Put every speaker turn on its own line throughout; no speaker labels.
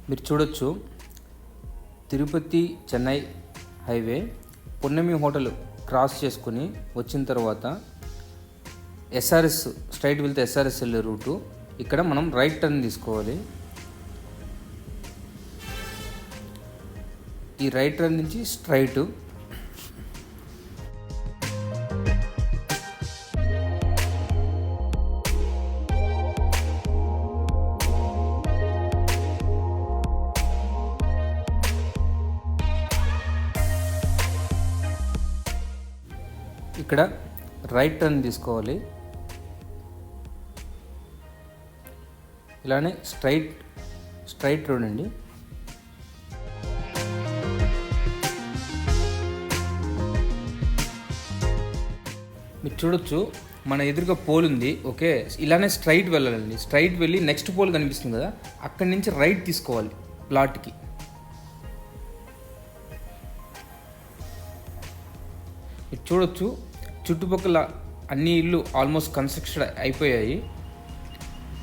మీరు చూడొచ్చు తిరుపతి చెన్నై హైవే పున్నమి హోటల్ క్రాస్ చేసుకుని వచ్చిన తర్వాత ఎస్ఆర్ఎస్ స్ట్రైట్ వెళ్తే ఎస్ఆర్ఎస్ వెళ్ళే రూటు. ఇక్కడ మనం రైట్ టర్న్ తీసుకోవాలి. ఈ రైట్ టర్న్ నుంచి స్ట్రైట్ ఇక్కడ రైట్ టర్న్ తీసుకోవాలి. ఇలానే స్ట్రైట్ రోడ్ అండి. మీరు చూడొచ్చు మన ఎదురుగా పోల్ ఉంది. ఓకే, ఇలానే స్ట్రైట్ వెళ్ళాలండి. స్ట్రైట్ వెళ్ళి నెక్స్ట్ పోల్ కనిపిస్తుంది కదా, అక్కడి నుంచి రైట్ తీసుకోవాలి ప్లాట్కి. మీరు చూడొచ్చు చుట్టుపక్కల అన్ని ఇల్లు ఆల్మోస్ట్ కన్స్ట్రక్షన్ అయిపోయాయి.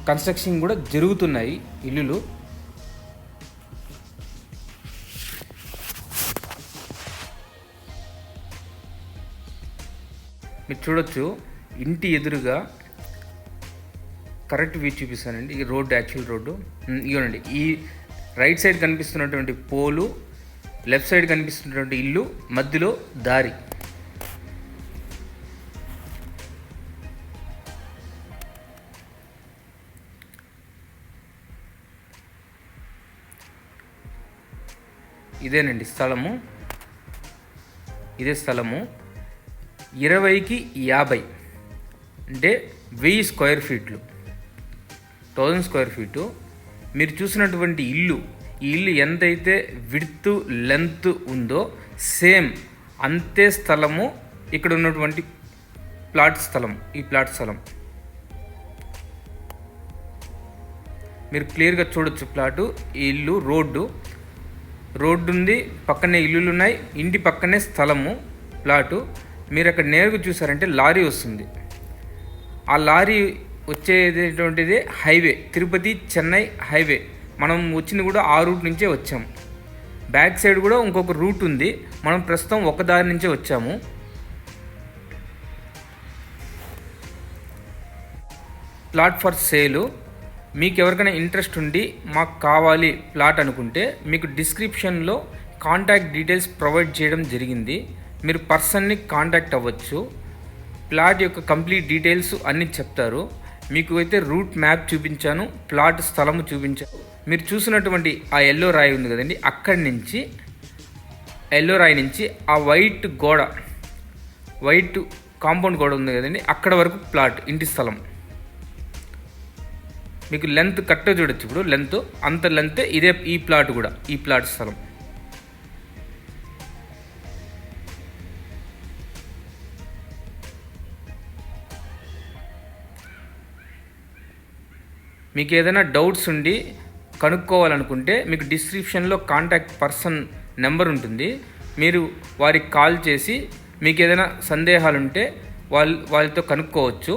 కన్స్ట్రక్షన్ కూడా జరుగుతున్నాయి ఇల్లులు. మీరు చూడొచ్చు ఇంటి ఎదురుగా కరెక్ట్ వ్యూ చూపిస్తానండి. ఈ రోడ్డు యాక్చువల్ రోడ్డు ఇవ్వండి. ఈ రైట్ సైడ్ కనిపిస్తున్నటువంటి పోలు, లెఫ్ట్ సైడ్ కనిపిస్తున్నటువంటి ఇల్లు, మధ్యలో దారి. ఇదేనండి స్థలము. ఇదే స్థలము 20కి 50 అంటే 1000 స్క్వేర్ ఫీట్లు, 1000 స్క్వేర్ ఫీటు. మీరు చూసినటువంటి ఇల్లు, ఈ ఇల్లు ఎంతైతే విడ్త్ లెంత్ ఉందో సేమ్ అంతే స్థలము ఇక్కడ ఉన్నటువంటి ప్లాట్ స్థలం. ఈ ప్లాట్ స్థలం మీరు క్లియర్గా చూడొచ్చు. ప్లాటు, ఈ ఇల్లు, రోడ్డు ఉంది, పక్కనే ఇల్లులు ఉన్నాయి, ఇంటి పక్కనే స్థలము, ప్లాటు. మీరు అక్కడ నేరుగా చూసారంటే లారీ వస్తుంది. ఆ లారీ వచ్చేటటువంటిదే హైవే, తిరుపతి చెన్నై హైవే. మనం వచ్చింది కూడా ఆ రూట్ నుంచే వచ్చాము. బ్యాక్ సైడ్ కూడా ఇంకొక రూట్ ఉంది. మనం ప్రస్తుతం ఒక దారి నుంచే వచ్చాము. ప్లాట్ ఫర్ సేలు. మీకు ఎవరికైనా ఇంట్రెస్ట్ ఉండి మాకు కావాలి ప్లాట్ అనుకుంటే మీకు డిస్క్రిప్షన్లో కాంటాక్ట్ డీటెయిల్స్ ప్రొవైడ్ చేయడం జరిగింది. మీరు పర్సన్ని కాంటాక్ట్ అవ్వచ్చు. ప్లాట్ యొక్క కంప్లీట్ డీటెయిల్స్ అన్నీ చెప్తారు. మీకు అయితే రూట్ మ్యాప్ చూపించాను, ప్లాట్ స్థలము చూపించాను. మీరు చూసినటువంటి ఆ ఎల్లో రాయి ఉంది కదండి, అక్కడి నుంచి ఎల్లో రాయి నుంచి ఆ వైట్ కాంపౌండ్ గోడ ఉంది కదండి, అక్కడ వరకు ప్లాట్, ఇంటి స్థలం. మీకు లెంత్ కరెక్ట్గా చూడొచ్చు. ఇప్పుడు లెంత్ అంత లెంతే ఇదే. ఈ ప్లాట్ కూడా, ఈ ప్లాట్ స్థలం. మీకు ఏదైనా డౌట్స్ ఉండి కనుక్కోవాలనుకుంటే మీకు డిస్క్రిప్షన్లో కాంటాక్ట్ పర్సన్ నెంబర్ ఉంటుంది. మీరు వారికి కాల్ చేసి మీకు ఏదైనా సందేహాలు ఉంటే వాళ్ళతో కనుక్కోవచ్చు.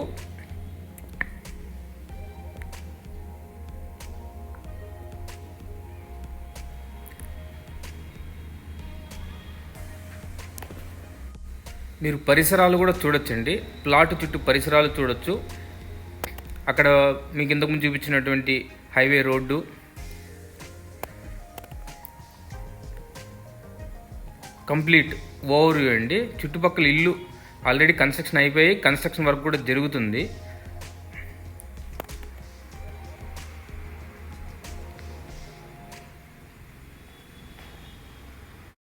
మీరు పరిసరాలు కూడా చూడొచ్చండి. ప్లాట్ చుట్టూ పరిసరాలు చూడొచ్చు. అక్కడ మీకు ఇంతకుముందు చూపించినటువంటి highway road, complete over view అండి. చుట్టుపక్కల ఇల్లు ఆల్రెడీ కన్స్ట్రక్షన్ అయిపోయి, కన్స్ట్రక్షన్ వర్క్ కూడా జరుగుతుంది.